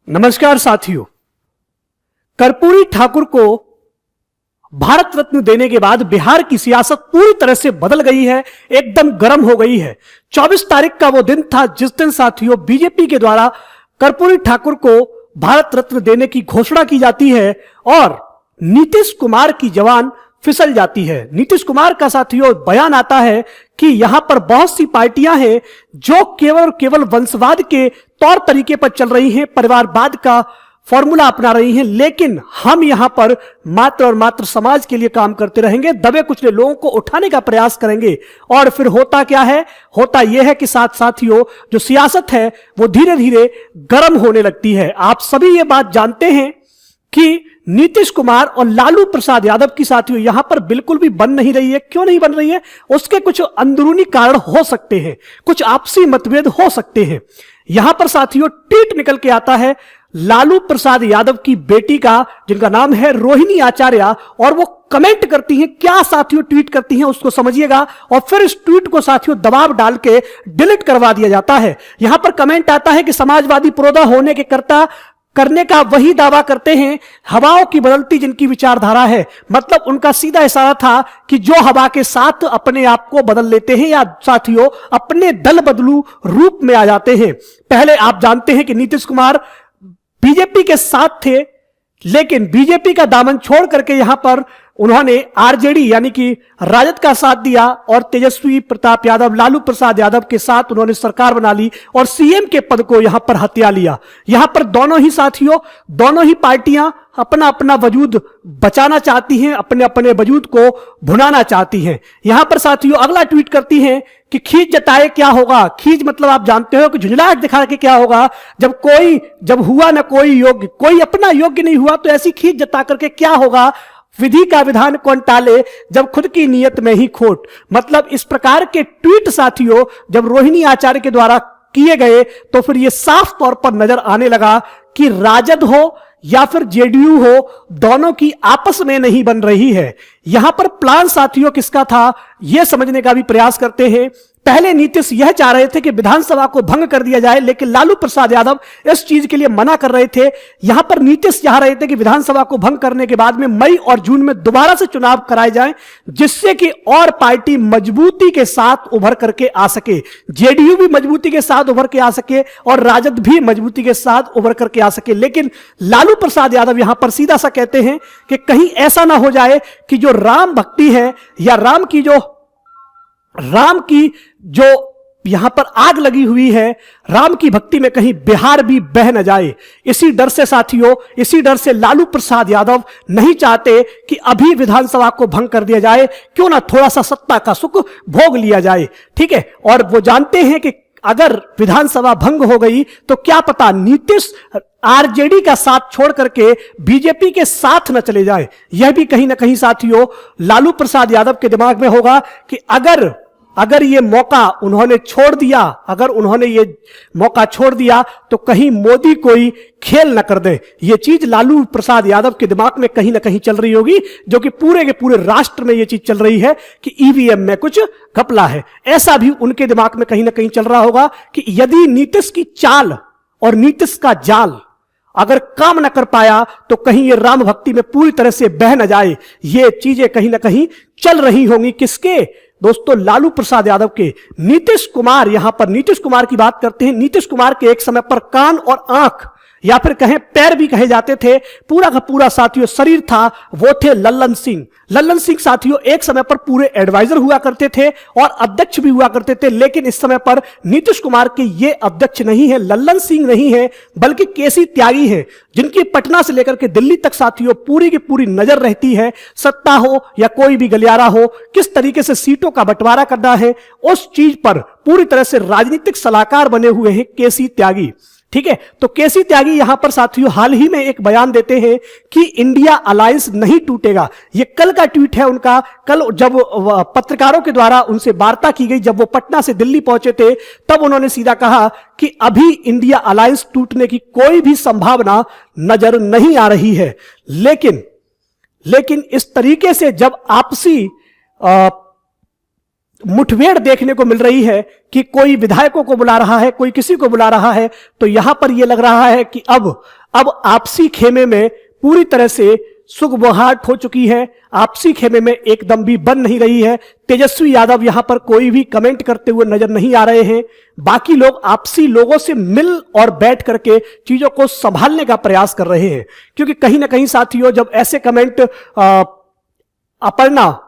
नमस्कार साथियों। कर्पूरी ठाकुर को भारत रत्न देने के बाद बिहार की सियासत पूरी तरह से बदल गई है, एकदम गर्म हो गई है। 24 तारीख का वो दिन था जिस दिन साथियों बीजेपी के द्वारा कर्पूरी ठाकुर को भारत रत्न देने की घोषणा की जाती है और नीतीश कुमार की जवान फिसल जाती है। नीतीश कुमार का साथियों बयान आता है कि यहां पर बहुत सी पार्टियां हैं जो केवल वंशवाद के तौर तरीके पर चल रही हैं, परिवारवाद का फॉर्मूला अपना रही हैं, लेकिन हम यहां पर मात्र और मात्र समाज के लिए काम करते रहेंगे, दबे कुचले लोगों को उठाने का प्रयास करेंगे। और फिर होता क्या है? होता यह है कि साथियों जो सियासत है वो धीरे धीरे गर्म होने लगती है। आप सभी ये बात जानते हैं कि नीतीश कुमार और लालू प्रसाद यादव की साथियों यहां पर बिल्कुल भी बन नहीं रही है। क्यों नहीं बन रही है? उसके कुछ अंदरूनी कारण हो सकते हैं, कुछ आपसी मतभेद हो सकते हैं। यहां पर साथियों ट्वीट निकल के आता है लालू प्रसाद यादव की बेटी का, जिनका नाम है रोहिणी आचार्य, और वो कमेंट करती हैं। क्या साथियों ट्वीट करती हैं उसको समझिएगा, और फिर इस ट्वीट को साथियों दबाव डाल के डिलीट करवा दिया जाता है। यहां पर कमेंट आता है कि समाजवादी पुरोधा होने के करने का वही दावा करते हैं हवाओं की बदलती जिनकी विचारधारा है। मतलब उनका सीधा इशारा था कि जो हवा के साथ अपने आप को बदल लेते हैं या साथियों अपने दल बदलू रूप में आ जाते हैं। पहले आप जानते हैं कि नीतीश कुमार बीजेपी के साथ थे, लेकिन बीजेपी का दामन छोड़ करके यहां पर उन्होंने आरजेडी यानी कि राजद का साथ दिया और तेजस्वी प्रताप यादव, लालू प्रसाद यादव के साथ उन्होंने सरकार बना ली और सीएम के पद को यहां पर हथिया लिया। यहां पर दोनों ही साथियों, दोनों ही पार्टियां अपना अपना वजूद बचाना चाहती हैं, अपने अपने वजूद को भुनाना चाहती हैं। यहां पर साथियों अगला ट्वीट करती हैं कि खींच जताए क्या होगा। खींच मतलब आप जानते हो कि झुंझलाहट दिखा के क्या होगा। जब हुआ ना कोई योग्य, कोई अपना योग्य नहीं हुआ तो ऐसी खींच जता करके क्या होगा। विधि का विधान कौन टाले जब खुद की नीयत में ही खोट। मतलब इस प्रकार के ट्वीट साथियों जब रोहिणी आचार्य के द्वारा किए गए तो फिर यह साफ तौर पर नजर आने लगा कि राजद हो या फिर जेडीयू हो, दोनों की आपस में नहीं बन रही है। यहां पर प्लान साथियों किसका था यह समझने का भी प्रयास करते हैं। पहले नीतीश यह चाह रहे थे कि विधानसभा को भंग कर दिया जाए, लेकिन लालू प्रसाद यादव इस चीज के लिए मना कर रहे थे। यहां पर नीतीश चाह रहे थे कि विधानसभा को भंग करने के बाद में मई और जून में दोबारा से चुनाव कराए जाएं, जिससे कि और पार्टी मजबूती के साथ उभर करके आ सके, जेडीयू भी मजबूती के साथ उभर के आ सके और राजद भी मजबूती के साथ उभर करके आ सके। लेकिन लालू प्रसाद यादव यहां पर सीधा सा कहते हैं कि कहीं ऐसा ना हो जाए कि जो राम भक्ति है या राम की जो यहां पर आग लगी हुई है, राम की भक्ति में कहीं बिहार भी बह न जाए। इसी डर से साथियों, इसी डर से लालू प्रसाद यादव नहीं चाहते कि अभी विधानसभा को भंग कर दिया जाए, क्यों ना थोड़ा सा सत्ता का सुख भोग लिया जाए। ठीक है, और वो जानते हैं कि अगर विधानसभा भंग हो गई तो क्या पता नीतीश आरजेडी का साथ छोड़ करके बीजेपी के साथ न चले जाए। यह भी कहीं ना कहीं साथियों लालू प्रसाद यादव के दिमाग में होगा कि अगर ये मौका उन्होंने छोड़ दिया, अगर उन्होंने ये मौका छोड़ दिया तो कहीं मोदी कोई खेल न कर दे। ये चीज लालू प्रसाद यादव के दिमाग में कहीं ना कहीं चल रही होगी, जो कि पूरे के पूरे राष्ट्र में ये चीज चल रही है कि ईवीएम में कुछ घपला है। ऐसा भी उनके दिमाग में कहीं ना कहीं चल रहा होगा कि यदि नीतीश की चाल और नीतीश का जाल अगर काम न कर पाया तो कहीं ये राम भक्ति में पूरी तरह से बह न जाए। ये चीजें कहीं ना कहीं चल रही होंगी। किसके? दोस्तों लालू प्रसाद यादव के। नीतीश कुमार, यहां पर नीतीश कुमार की बात करते हैं। नीतीश कुमार के एक समय पर कान और आंख या फिर कहें पैर भी कहे जाते थे, पूरा का पूरा साथियों शरीर था, वो थे लल्लन सिंह। लल्लन सिंह साथियों एक समय पर पूरे एडवाइजर हुआ करते थे और अध्यक्ष भी हुआ करते थे, लेकिन इस समय पर नीतीश कुमार के ये अध्यक्ष नहीं है, लल्लन सिंह नहीं है, बल्कि केसी त्यागी है, जिनकी पटना से लेकर के दिल्ली तक साथियों पूरी की पूरी नजर रहती है। सत्ता हो या कोई भी गलियारा हो, किस तरीके से सीटों का बंटवारा करना है, उस चीज पर पूरी तरह से राजनीतिक सलाहकार बने हुए हैं केसी त्यागी। ठीक है, तो केसी त्यागी यहां पर साथियों हाल ही में एक बयान देते हैं कि इंडिया अलायंस नहीं टूटेगा। ये कल का ट्वीट है उनका। कल जब पत्रकारों के द्वारा उनसे वार्ता की गई, जब वो पटना से दिल्ली पहुंचे थे, तब उन्होंने सीधा कहा कि अभी इंडिया अलायंस टूटने की कोई भी संभावना नजर नहीं आ रही है। लेकिन इस तरीके से जब आपसी मुठभेड़ देखने को मिल रही है कि कोई विधायकों को बुला रहा है, कोई किसी को बुला रहा है, तो यहां पर यह लग रहा है कि अब अब आपसी खेमे में पूरी तरह से सुगबुगाहट हो चुकी है, आपसी खेमे में एकदम भी बन नहीं रही है। तेजस्वी यादव यहां पर कोई भी कमेंट करते हुए नजर नहीं आ रहे हैं। बाकी लोग आपसी लोगों से मिल और बैठ करके चीजों को संभालने का प्रयास कर रहे हैं, क्योंकि कहीं ना कहीं साथियों जब ऐसे कमेंट अपर्णा,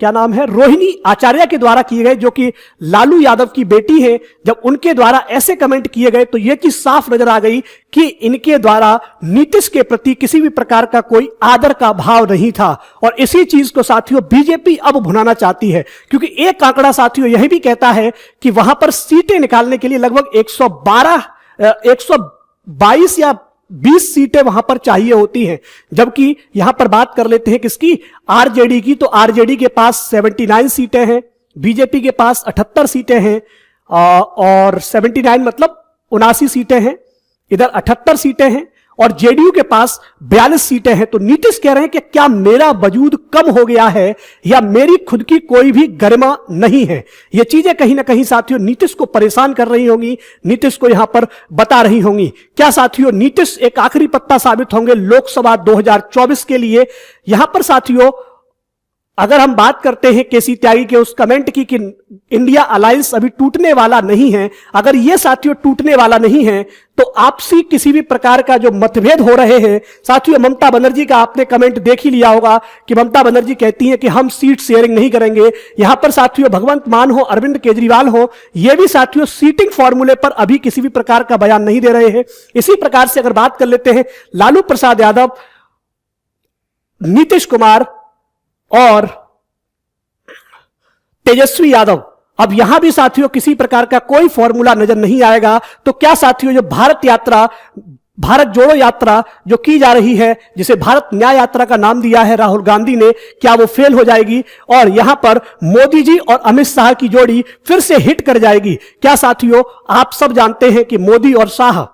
क्या नाम है, रोहिणी आचार्य के द्वारा किए गए, जो कि लालू यादव की बेटी है, जब उनके द्वारा ऐसे कमेंट किए गए तो यह चीज साफ नजर आ गई कि इनके द्वारा नीतीश के प्रति किसी भी प्रकार का कोई आदर का भाव नहीं था। और इसी चीज को साथियों बीजेपी अब भुनाना चाहती है, क्योंकि एक आंकड़ा साथियों यह भी कहता है कि वहां पर सीटें निकालने के लिए लगभग 122 या 20 सीटें वहां पर चाहिए होती हैं। जबकि यहां पर बात कर लेते हैं किसकी, आरजेडी की, तो आरजेडी के पास 79 सीटें हैं, बीजेपी के पास 78 सीटें हैं, और 79 मतलब 79 सीटें हैं, इधर 78 सीटें हैं, और जेडीयू के पास 42 सीटें हैं। तो नीतीश कह रहे हैं कि क्या मेरा वजूद कम हो गया है या मेरी खुद की कोई भी गरिमा नहीं है। ये चीजें कहीं ना कहीं साथियों नीतीश को परेशान कर रही होंगी, नीतीश को यहां पर बता रही होंगी। क्या साथियों नीतीश एक आखिरी पत्ता साबित होंगे लोकसभा 2024 के लिए? यहां पर साथियों अगर हम बात करते हैं केसी त्यागी के उस कमेंट की कि इंडिया अलायंस अभी टूटने वाला नहीं है, अगर यह साथियों टूटने वाला नहीं है तो आपसी किसी भी प्रकार का जो मतभेद हो रहे हैं साथियों, ममता बनर्जी का आपने कमेंट देख ही लिया होगा कि ममता बनर्जी कहती हैं कि हम सीट शेयरिंग नहीं करेंगे। यहां पर साथियों भगवंत मान हो, अरविंद केजरीवाल हो, यह भी साथियों सीटिंग फॉर्मूले पर अभी किसी भी प्रकार का बयान नहीं दे रहे हैं। इसी प्रकार से अगर बात कर लेते हैं लालू प्रसाद यादव, नीतीश कुमार और तेजस्वी यादव, अब यहां भी साथियों किसी प्रकार का कोई फॉर्मूला नजर नहीं आएगा। तो क्या साथियों जो भारत यात्रा, भारत जोड़ो यात्रा जो की जा रही है, जिसे भारत न्याय यात्रा का नाम दिया है राहुल गांधी ने, क्या वो फेल हो जाएगी और यहां पर मोदी जी और अमित शाह की जोड़ी फिर से हिट कर जाएगी? क्या साथियों आप सब जानते हैं कि मोदी और शाह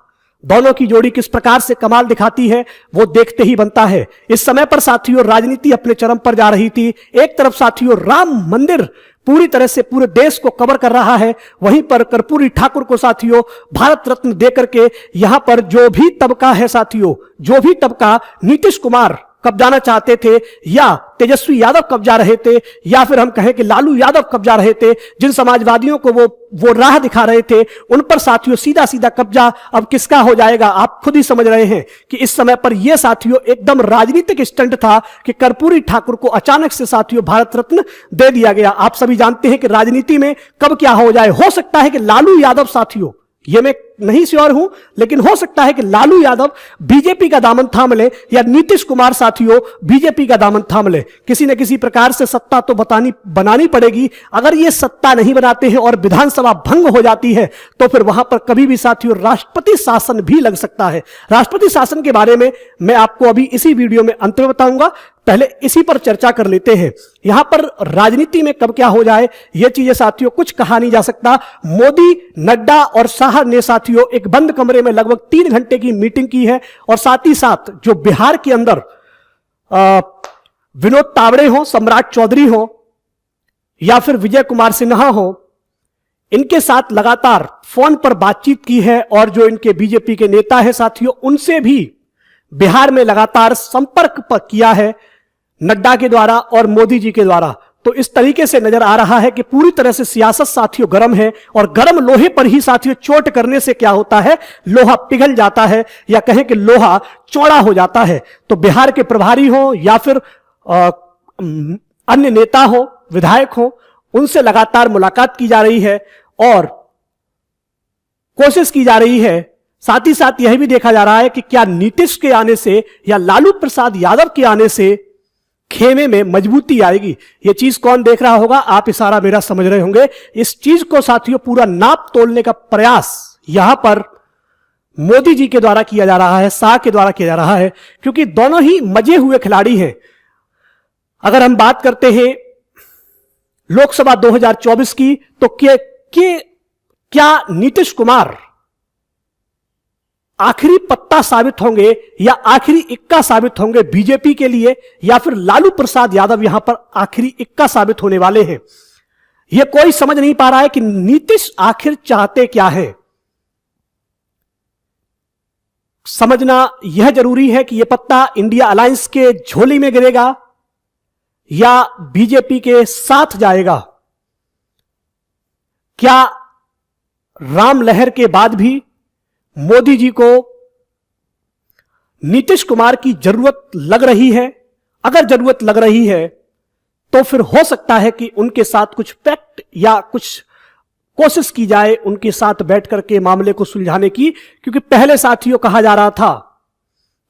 दोनों की जोड़ी किस प्रकार से कमाल दिखाती है, वो देखते ही बनता है। इस समय पर साथियों राजनीति अपने चरम पर जा रही थी। एक तरफ साथियों राम मंदिर पूरी तरह से पूरे देश को कवर कर रहा है, वहीं पर कर्पूरी ठाकुर को साथियों भारत रत्न देकर के यहां पर जो भी तबका है साथियों, जो भी तबका नीतीश कुमार कब्जाना चाहते थे या तेजस्वी यादव कब्जा रहे थे या फिर हम कहें कि लालू यादव कब्जा रहे थे, जिन समाजवादियों को वो राह दिखा रहे थे, उन पर साथियों सीधा सीधा कब्जा अब किसका हो जाएगा आप खुद ही समझ रहे हैं कि इस समय पर यह साथियों एकदम राजनीतिक स्टंट था कि कर्पूरी ठाकुर को अचानक से साथियों भारत रत्न दे दिया गया। आप सभी जानते हैं कि राजनीति में कब क्या हो जाए, हो सकता है कि लालू यादव साथियों, यह मैं नहीं श्योर हूं, लेकिन हो सकता है कि लालू यादव बीजेपी का दामन थाम ले या नीतीश कुमार साथियों बीजेपी का दामन थाम ले। किसी न किसी प्रकार से सत्ता तो बनानी पड़ेगी। अगर ये सत्ता नहीं बनाते हैं और विधानसभा भंग हो जाती है तो फिर वहां पर कभी भी साथियों राष्ट्रपति शासन भी लग सकता है। राष्ट्रपति शासन के बारे में मैं आपको अभी इसी वीडियो में अंत में बताऊंगा, पहले इसी पर चर्चा कर लेते हैं। यहां पर राजनीति में कब क्या हो जाए यह चीजें साथियों कुछ कहा नहीं जा सकता। मोदी, नड्डा और शाह ने साथियों एक बंद कमरे में लगभग 3 घंटे की मीटिंग की है, और साथ ही साथ जो बिहार के अंदर विनोद तावड़े हो, सम्राट चौधरी हो या फिर विजय कुमार सिन्हा हो, इनके साथ लगातार फोन पर बातचीत की है, और जो इनके बीजेपी के नेता है साथियों उनसे भी बिहार में लगातार संपर्क पर किया है नड्डा के द्वारा और मोदी जी के द्वारा। तो इस तरीके से नजर आ रहा है कि पूरी तरह से सियासत साथियों गर्म है, और गर्म लोहे पर ही साथियों चोट करने से क्या होता है, लोहा पिघल जाता है या कहें कि लोहा चौड़ा हो जाता है। तो बिहार के प्रभारी हो या फिर अन्य नेता हो, विधायक हो, उनसे लगातार मुलाकात की जा रही है और कोशिश की जा रही है। साथ ही साथ यह भी देखा जा रहा है कि क्या नीतीश के आने से या लालू प्रसाद यादव के आने से खेमे में मजबूती आएगी। यह चीज कौन देख रहा होगा, आप इशारा मेरा समझ रहे होंगे। इस चीज को साथियों पूरा नाप तोलने का प्रयास यहां पर मोदी जी के द्वारा किया जा रहा है, शाह के द्वारा किया जा रहा है, क्योंकि दोनों ही मजे हुए खिलाड़ी हैं। अगर हम बात करते हैं लोकसभा 2024 की, तो क्या नीतीश कुमार आखिरी पत्ता साबित होंगे या आखिरी इक्का साबित होंगे बीजेपी के लिए, या फिर लालू प्रसाद यादव यहां पर आखिरी इक्का साबित होने वाले हैं? यह कोई समझ नहीं पा रहा है कि नीतीश आखिर चाहते क्या है। समझना यह जरूरी है कि यह पत्ता इंडिया अलायंस के झोली में गिरेगा या बीजेपी के साथ जाएगा। क्या राम लहर के बाद भी मोदी जी को नीतीश कुमार की जरूरत लग रही है? अगर जरूरत लग रही है तो फिर हो सकता है कि उनके साथ कुछ पैक्ट या कुछ कोशिश की जाए उनके साथ बैठ करके मामले को सुलझाने की, क्योंकि पहले साथियों कहा जा रहा था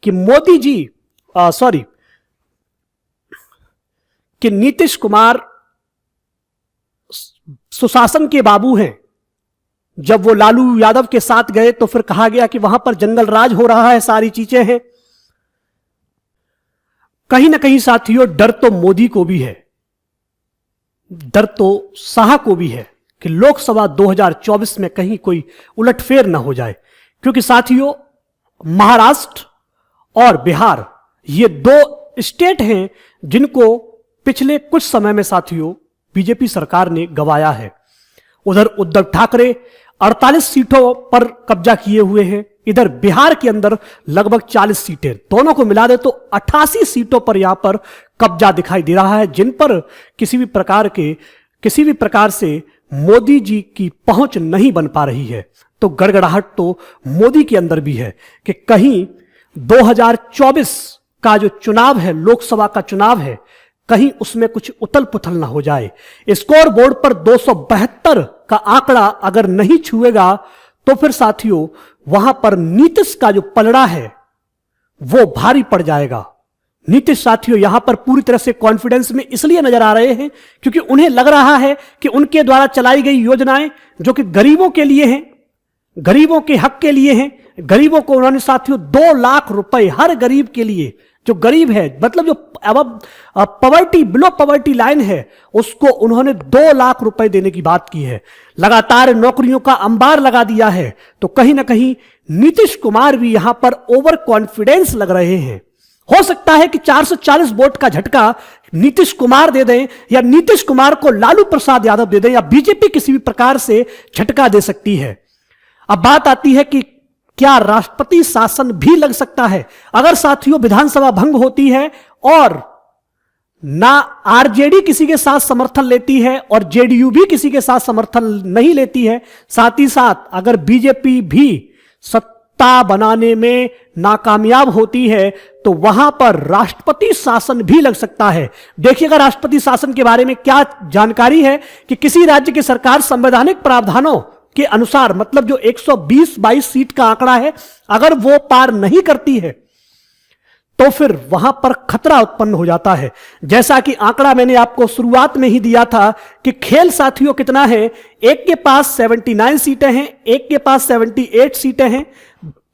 कि मोदी जी कि नीतीश कुमार सुशासन के बाबू हैं। जब वो लालू यादव के साथ गए तो फिर कहा गया कि वहां पर जंगल राज हो रहा है, सारी चीजें हैं। कहीं ना कहीं साथियों डर तो मोदी को भी है, डर तो शाह को भी है कि लोकसभा 2024 में कहीं कोई उलटफेर ना हो जाए, क्योंकि साथियों महाराष्ट्र और बिहार ये दो स्टेट हैं जिनको पिछले कुछ समय में साथियों बीजेपी सरकार ने गंवाया है। उधर उद्धव ठाकरे 48 सीटों पर कब्जा किए हुए हैं, इधर बिहार के अंदर लगभग 40 सीटें, दोनों को मिला दे तो 88 सीटों पर यहां पर कब्जा दिखाई दे रहा है, जिन पर किसी भी प्रकार से मोदी जी की पहुंच नहीं बन पा रही है। तो गड़गड़ाहट तो मोदी के अंदर भी है कि कहीं 2024 का जो चुनाव है, लोकसभा का चुनाव है, कहीं उसमें कुछ उथल पुथल ना हो जाए। स्कोर बोर्ड पर 272 का आंकड़ा अगर नहीं छुएगा तो फिर साथियों वहां पर नीतीश का जो पलड़ा है वो भारी पड़ जाएगा। नीतीश साथियों यहां पर पूरी तरह से कॉन्फिडेंस में इसलिए नजर आ रहे हैं क्योंकि उन्हें लग रहा है कि उनके द्वारा चलाई गई योजनाएं जो कि गरीबों के लिए हैं, गरीबों के हक के लिए हैं, गरीबों को उन्होंने साथियों 2 लाख रुपए हर गरीब के लिए, जो गरीब है मतलब जो पॉवर्टी बिलो पॉवर्टी लाइन है उसको उन्होंने 2 लाख रुपए देने की बात की है। लगातार नौकरियों का अंबार लगा दिया है। तो कहीं ना कहीं नीतीश कुमार भी यहां पर ओवर कॉन्फिडेंस लग रहे हैं। हो सकता है कि 440 वोट का झटका नीतीश कुमार दे दें या नीतीश कुमार को लालू प्रसाद यादव दे दें या बीजेपी किसी भी प्रकार से झटका दे सकती है। अब बात आती है कि क्या राष्ट्रपति शासन भी लग सकता है? अगर साथियों विधानसभा भंग होती है और ना आरजेडी किसी के साथ समर्थन लेती है और जेडीयू भी किसी के साथ समर्थन नहीं लेती है, साथ ही साथ अगर बीजेपी भी सत्ता बनाने में नाकामयाब होती है तो वहां पर राष्ट्रपति शासन भी लग सकता है। देखिएगा राष्ट्रपति शासन के बारे में क्या जानकारी है कि किसी राज्य की सरकार संवैधानिक प्रावधानों के अनुसार, मतलब जो 120-22 सीट का आंकड़ा है, अगर वो पार नहीं करती है तो फिर वहां पर खतरा उत्पन्न हो जाता है। जैसा कि आंकड़ा मैंने आपको शुरुआत में ही दिया था कि खेल साथियों कितना है, एक के पास 79 सीटें हैं, एक के पास 78 सीटें हैं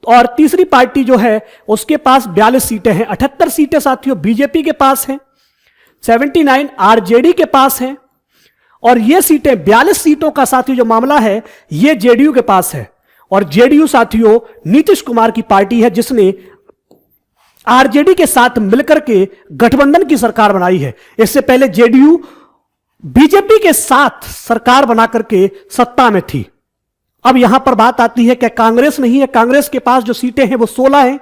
और तीसरी पार्टी जो है उसके पास 42 सीटें हैं। 78 सीटें साथियों बीजेपी के पास हैं, 79 आरजेडी के पास हैं और ये सीटें 42 सीटों का साथियों जो मामला है ये जेडीयू के पास है। और जेडीयू साथियों नीतीश कुमार की पार्टी है जिसने आरजेडी के साथ मिलकर के गठबंधन की सरकार बनाई है। इससे पहले जेडीयू बीजेपी के साथ सरकार बना करके सत्ता में थी। अब यहां पर बात आती है कि कांग्रेस नहीं है, कांग्रेस के पास जो सीटें हैं वो 16 हैं,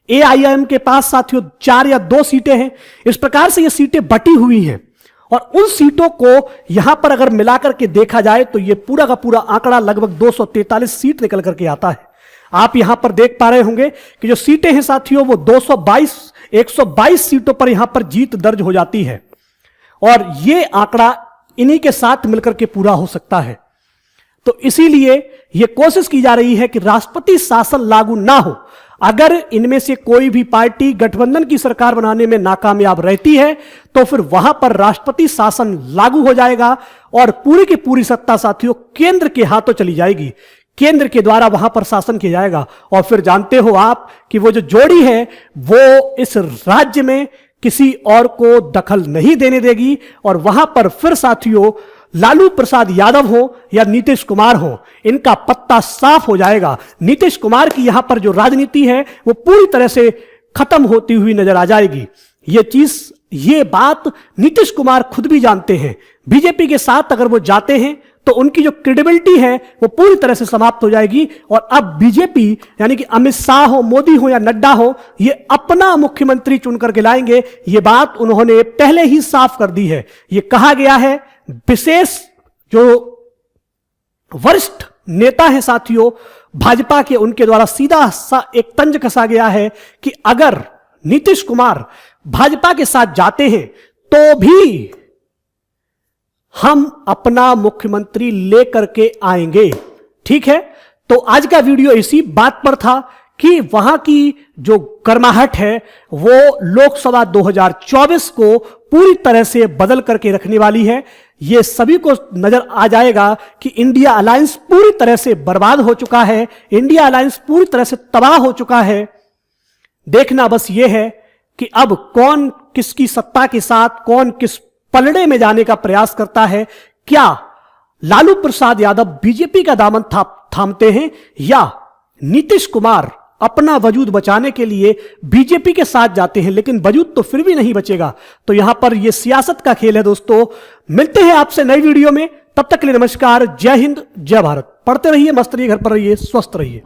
एआईएम के पास साथियों 4 या 2 सीटें हैं। इस प्रकार से ये सीटें बटी हुई हैं और उन सीटों को यहां पर अगर मिलाकर के देखा जाए तो ये पूरा का पूरा आंकड़ा लगभग 243 सीट निकल करके आता है। आप यहां पर देख पा रहे होंगे कि जो सीटें हैं साथियों वो 122 सीटों पर यहां पर जीत दर्ज हो जाती है और ये आंकड़ा इन्हीं के साथ मिलकर के पूरा हो सकता है। तो इसीलिए यह कोशिश की जा रही है कि राष्ट्रपति शासन लागू ना हो। अगर इनमें से कोई भी पार्टी गठबंधन की सरकार बनाने में नाकामयाब रहती है तो फिर वहां पर राष्ट्रपति शासन लागू हो जाएगा और पूरी की पूरी सत्ता साथियों केंद्र के हाथों चली जाएगी, केंद्र के द्वारा वहां पर शासन किया जाएगा। और फिर जानते हो आप कि वो जो जोड़ी है वो इस राज्य में किसी और को दखल नहीं देने देगी और वहां पर फिर साथियों लालू प्रसाद यादव हो या नीतीश कुमार हो, इनका पत्ता साफ हो जाएगा। नीतीश कुमार की यहां पर जो राजनीति है वो पूरी तरह से खत्म होती हुई नजर आ जाएगी। ये बात नीतीश कुमार खुद भी जानते हैं। बीजेपी के साथ अगर वो जाते हैं तो उनकी जो क्रेडिबिलिटी है वो पूरी तरह से समाप्त हो जाएगी। और अब बीजेपी यानी कि अमित शाह हो, मोदी हो या नड्डा हो, ये अपना मुख्यमंत्री चुन करके लाएंगे। ये बात उन्होंने पहले ही साफ कर दी है। ये कहा गया है, विशेष जो वरिष्ठ नेता है साथियों भाजपा के, उनके द्वारा सीधा सा एक तंज कसा गया है कि अगर नीतीश कुमार भाजपा के साथ जाते हैं तो भी हम अपना मुख्यमंत्री लेकर के आएंगे। ठीक है, तो आज का वीडियो इसी बात पर था कि वहां की जो गर्माहट है वो लोकसभा 2024 को पूरी तरह से बदल करके रखने वाली है। ये सभी को नजर आ जाएगा कि इंडिया अलायंस पूरी तरह से बर्बाद हो चुका है, इंडिया अलायंस पूरी तरह से तबाह हो चुका है। देखना बस ये है कि अब कौन किसकी सत्ता के साथ, कौन किस पलड़े में जाने का प्रयास करता है। क्या लालू प्रसाद यादव बीजेपी का दामन थामते हैं या नीतीश कुमार अपना वजूद बचाने के लिए बीजेपी के साथ जाते हैं, लेकिन वजूद तो फिर भी नहीं बचेगा। तो यहां पर यह सियासत का खेल है दोस्तों। मिलते हैं आपसे नई वीडियो में, तब तक के लिए नमस्कार, जय हिंद, जय भारत। पढ़ते रहिए, मस्त रहिए, घर पर रहिए, स्वस्थ रहिए।